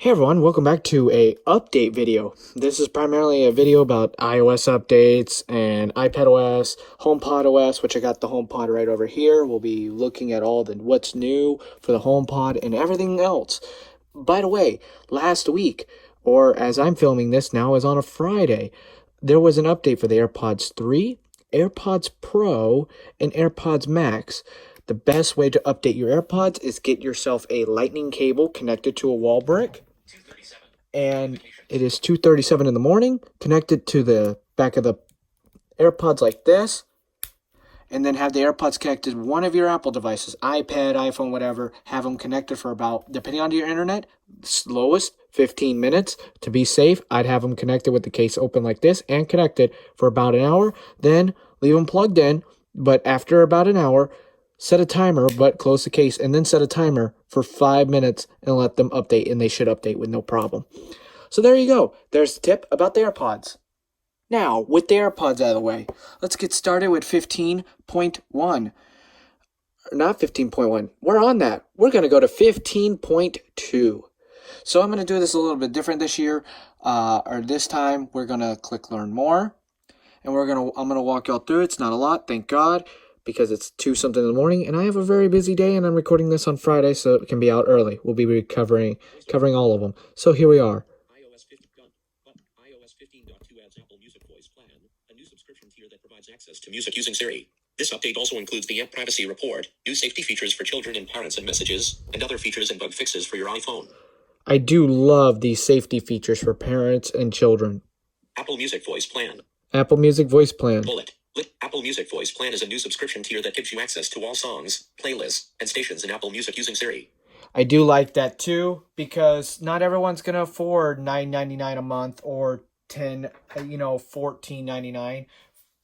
Hey everyone, welcome back to a update video. This is primarily a video about iOS updates and iPadOS, HomePod OS, which I got the HomePod right over here. We'll be looking at all the what's new for the HomePod and everything else. By the way, last week, or as I'm filming this now, is on a Friday, there was an update for the AirPods 3, AirPods Pro, and AirPods Max. The best way to update your AirPods is get yourself a lightning cable connected to a wall brick, and it is 2:37 in the morning, connected to the back of the AirPods like this, and then have the AirPods connected to one of your Apple devices, iPad, iPhone, whatever. Have them connected for about, depending on your internet, slowest 15 minutes. To be safe, I'd have them connected with the case open like this and connected for about an hour. Then leave them plugged in, but after about an hour, set a timer, but close the case, and then set a timer for 5 minutes and let them update, and they should update with no problem. So there you go. There's the tip about the AirPods. Now, with the AirPods out of the way, let's get started with 15.1. Not 15.1. We're on that. We're going to go to 15.2. So I'm going to do this a little bit different this year, or this time. We're going to click Learn More, and I'm going to walk y'all through it. It's not a lot, thank God, because it's 2 something in the morning, and I have a very busy day, and I'm recording this on Friday, so it can be out early. We'll be covering all of them. So here we are. iOS 15.2 adds Apple Music Voice Plan, a new subscription tier that provides access to music using Siri. This update also includes the App Privacy Report, new safety features for children and parents and messages, and other features and bug fixes for your iPhone. I do love these safety features for parents and children. Apple Music Voice Plan. Apple Music Voice Plan. Bullet. Apple Music Voice Plan is a new subscription tier that gives you access to all songs, playlists, and stations in Apple Music using Siri. I do like that too, because not everyone's going to afford $9.99 a month or $14.99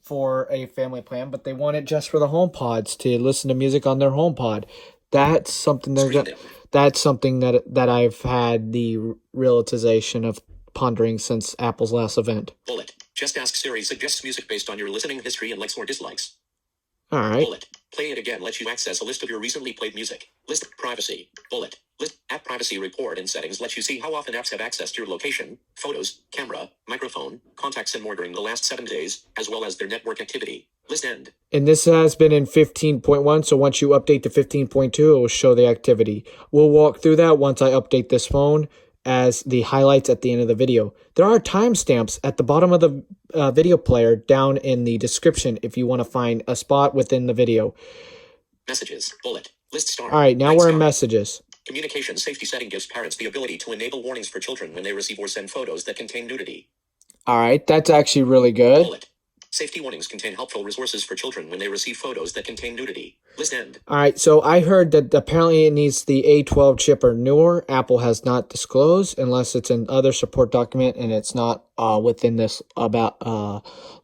for a family plan, but they want it just for the HomePods to listen to music on their HomePod. That's something that I've had the realization of pondering since Apple's last event. Bullet. Just Ask Siri suggests music based on your listening history and likes or dislikes. All right. Bullet. Play It Again lets you access a list of your recently played music. List privacy. Bullet. List App Privacy Report and settings let you see how often apps have access to your location, photos, camera, microphone, contacts, and more during the last 7 days, as well as their network activity. List end. And this has been in 15.1, so once you update to 15.2, it will show the activity. We'll walk through that once I update this phone as the highlights at the end of the video. There are timestamps at the bottom of the video player down in the description if you want to find a spot within the video. Messages. Bullet. List star. All right, now we're in messages. Communication safety setting gives parents the ability to enable warnings for children when they receive or send photos that contain nudity. All right, that's actually really good. Bullet. Safety warnings contain helpful resources for children when they receive photos that contain nudity. List end. All right, so I heard that apparently it needs the A12 chip or newer. Apple has not disclosed unless it's in other support document, and it's not within this about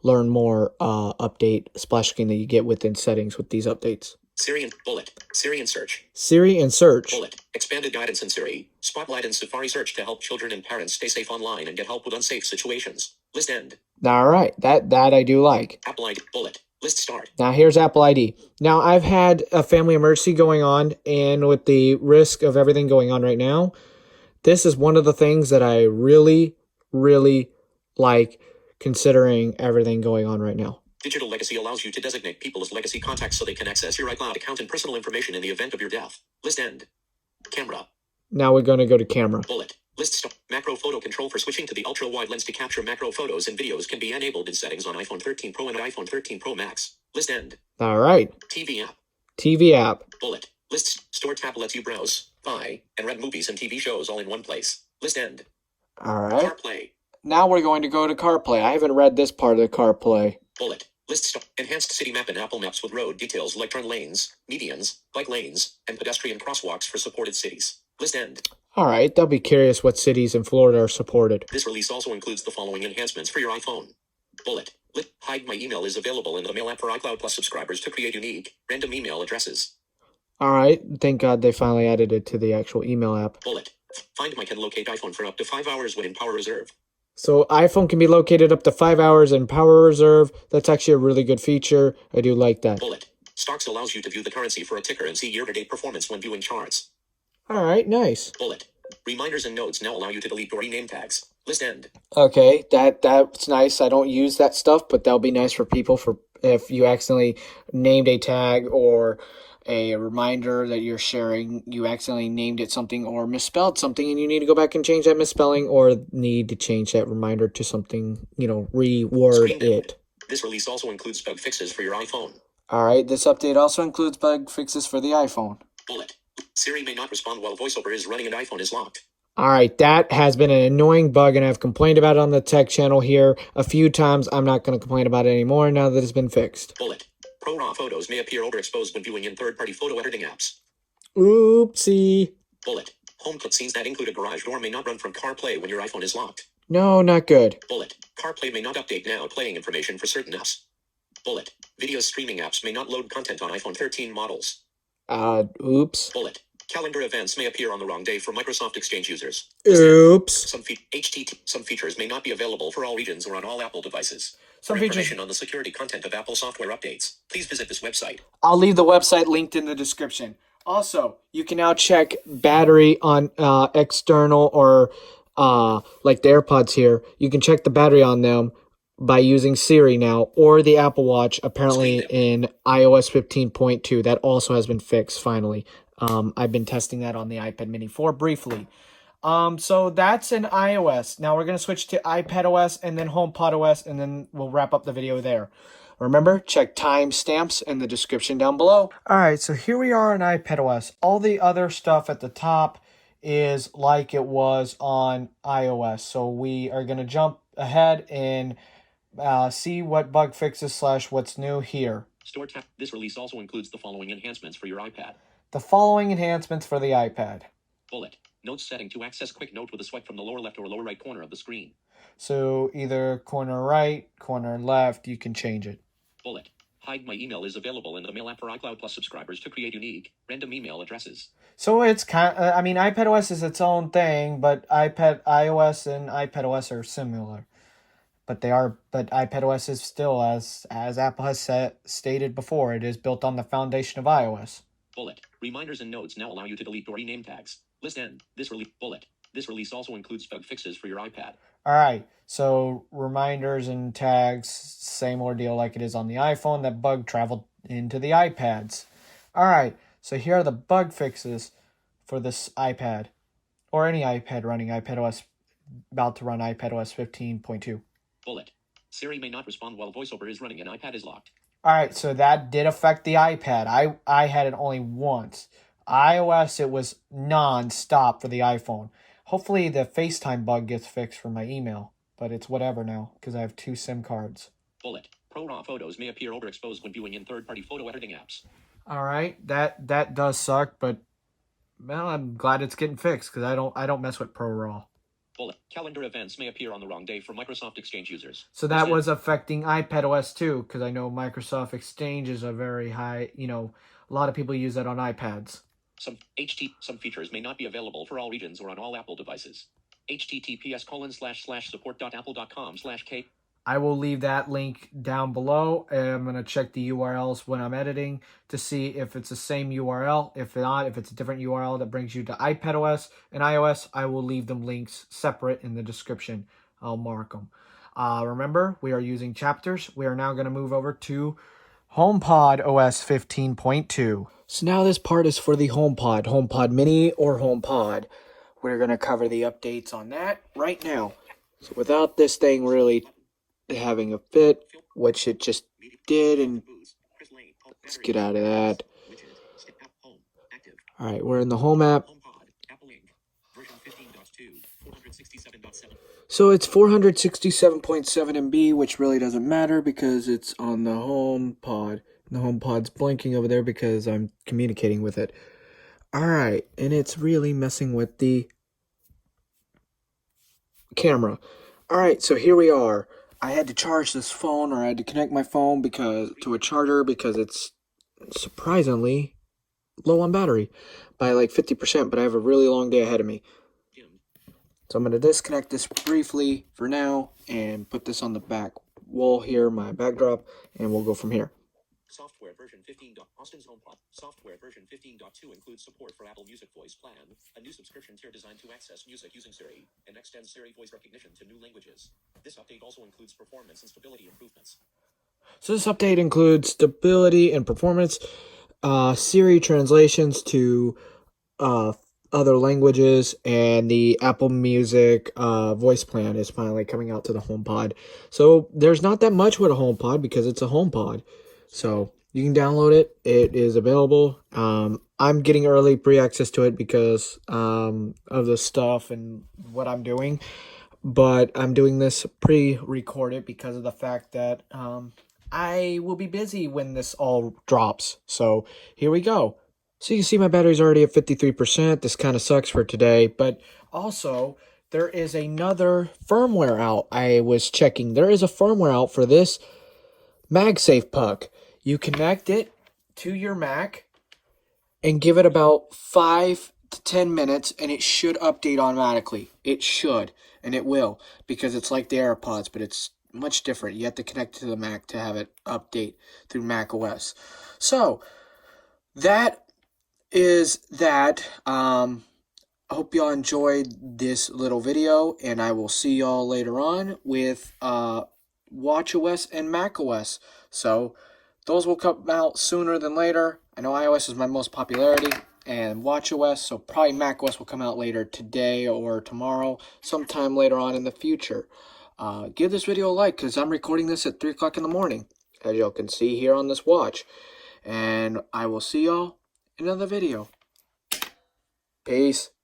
Learn More update splash screen that you get within settings with these updates. Siri and Bullet. Siri and Search. Siri and Search. Bullet. Expanded guidance in Siri, Spotlight, and Safari Search to help children and parents stay safe online and get help with unsafe situations. List end. All right, that I do like. Apple ID. Bullet. List start. Now here's Apple ID. Now I've had a family emergency going on, and with the risk of everything going on right now, this is one of the things that I really, really like considering everything going on right now. Digital Legacy allows you to designate people as legacy contacts so they can access your iCloud account and personal information in the event of your death. List end. Camera. Now we're going to go to camera. Bullet. List stop. Macro photo control for switching to the ultra-wide lens to capture macro photos and videos can be enabled in settings on iPhone 13 Pro and iPhone 13 Pro Max. List end. All right. TV app. TV app. Bullet. List store tab lets you browse, buy, and rent movies and TV shows all in one place. List end. All right. CarPlay. Now we're going to go to CarPlay. I haven't read this part of the CarPlay. Bullet. List stop. Enhanced city map in Apple Maps with road details like turn lanes, medians, bike lanes, and pedestrian crosswalks for supported cities. List end. All right, they'll be curious what cities in Florida are supported. This release also includes the following enhancements for your iPhone. Bullet. Hide My Email is available in the Mail app for iCloud Plus subscribers to create unique, random email addresses. All right, thank God they finally added it to the actual email app. Bullet. Find My can locate iPhone for up to 5 hours when in Power Reserve. So iPhone can be located up to 5 hours in Power Reserve. That's actually a really good feature. I do like that. Bullet. Stocks allows you to view the currency for a ticker and see year-to-date performance when viewing charts. All right, nice. Bullet. Reminders and notes now allow you to delete or rename tags. List end. Okay, that's nice. I don't use that stuff, but that'll be nice for people for if you accidentally named a tag or a reminder that you're sharing, you accidentally named it something or misspelled something and you need to go back and change that misspelling or need to change that reminder to something, reword it. This release also includes bug fixes for your iPhone. All right, this update also includes bug fixes for the iPhone. Bullet. Siri may not respond while VoiceOver is running and iPhone is locked. All right, that has been an annoying bug, and I've complained about it on the tech channel here a few times. I'm not going to complain about it anymore now that it's been fixed. Bullet. Pro RAW photos may appear overexposed when viewing in third-party photo editing apps. Oopsie. Bullet. HomePod scenes that include a garage door may not run from CarPlay when your iPhone is locked. No, not good. Bullet. CarPlay may not update now playing information for certain apps. Bullet. Video streaming apps may not load content on iPhone 13 models. Oops. Bullet. Calendar events may appear on the wrong day for Microsoft Exchange users. Oops. Some features may not be available for all regions or on all Apple devices. Some For features. information on the security content of Apple software updates, please visit this website. I'll leave the website linked in the description. Also, you can now check battery on external or like the AirPods here. You can check the battery on them by using Siri now or the Apple Watch, apparently in iOS 15.2. That also has been fixed finally. I've been testing that on the iPad Mini 4 briefly. So that's in iOS. Now we're going to switch to iPadOS and then HomePod OS, and then we'll wrap up the video there. Remember, check timestamps in the description down below. All right, so here we are on iPadOS. All the other stuff at the top is like it was on iOS. So we are going to jump ahead and see what bug fixes / what's new here. Store tab. This release also includes the following enhancements for your iPad. The following enhancements for the iPad. Bullet. Notes setting to access quick note with a swipe from the lower left or lower right corner of the screen. So either corner right, corner left, you can change it. Bullet. Hide My Email is available in the Mail app for iCloud Plus subscribers to create unique, random email addresses. So it's iPadOS is its own thing, but iOS and iPadOS are similar. But iPadOS is still, as Apple has stated before, it is built on the foundation of iOS. Bullet. Reminders and notes now allow you to delete or rename tags. List end. This release. Bullet. This release also includes bug fixes for your iPad. All right, so reminders and tags, same ordeal like it is on the iPhone. That bug traveled into the iPads. All right, so here are the bug fixes for this iPad, or any iPad running iPadOS, about to run iPadOS 15.2. Bullet. Siri may not respond while VoiceOver is running and iPad is locked. All right, so that did affect the iPad. I had it only once. iOS, it was non-stop for the iPhone. Hopefully the FaceTime bug gets fixed for my email, but it's whatever now because I have 2 SIM cards. Bullet. Pro RAW photos may appear overexposed when viewing in third-party photo editing apps. All right, that does suck, but well, I'm glad it's getting fixed because I don't mess with Pro RAW. Bullet. Calendar events may appear on the wrong day for Microsoft Exchange users. So that was affecting iPadOS too, because I know Microsoft Exchange is a very high, a lot of people use that on iPads. Some features may not be available for all regions or on all Apple devices. https://support.apple.com/k. I will leave that link down below. I'm going to check the URLs when I'm editing to see if it's the same URL. If not, if it's a different URL that brings you to iPadOS and iOS, I will leave them links separate in the description. I'll mark them. Remember, we are using chapters. We are now going to move over to HomePod OS 15.2. So now this part is for the HomePod Mini or HomePod. We're going to cover the updates on that right now. So without this thing really having a fit, which it just did, and let's get out of that. All right, we're in the Home app. So it's 467.7 MB, which really doesn't matter because it's on the HomePod. The HomePod's blinking over there because I'm communicating with it. All right, and it's really messing with the camera. All right, so here we are. I had to charge this phone, or I had to connect my phone to a charger because it's surprisingly low on battery by like 50%, but I have a really long day ahead of me. So I'm going to disconnect this briefly for now and put this on the back wall here, my backdrop, and we'll go from here. Software version 15. Austin's HomePod. Software version 15.2 includes support for Apple Music Voice Plan, a new subscription tier designed to access music using Siri, and extends Siri voice recognition to new languages. This update also includes performance and stability improvements. So this update includes stability and performance, Siri translations to uh, other languages, and the Apple Music voice plan is finally coming out to the HomePod. So there's not that much with a HomePod because it's a HomePod. So you can download it. It is available. I'm getting early pre-access to it because of the stuff and what I'm doing. But I'm doing this pre-recorded because of the fact that I will be busy when this all drops. So here we go. So you can see my battery's already at 53%. This kind of sucks for today, but also there is another firmware out. I was checking. There is a firmware out for this MagSafe puck. You connect it to your Mac and give it about 5 to 10 minutes and it should update automatically. It should, and it will, because it's like the AirPods, but it's much different. You have to connect to the Mac to have it update through Mac OS. So that is that. I hope y'all enjoyed this little video, and I will see y'all later on with watchOS and macOS. So those will come out sooner than later. I know iOS is my most popularity, and watchOS, so probably macOS will come out later today or tomorrow, sometime later on in the future. Give this video a like, because I'm recording this at 3 o'clock in the morning, as y'all can see here on this watch. And I will see y'all in another video. Peace.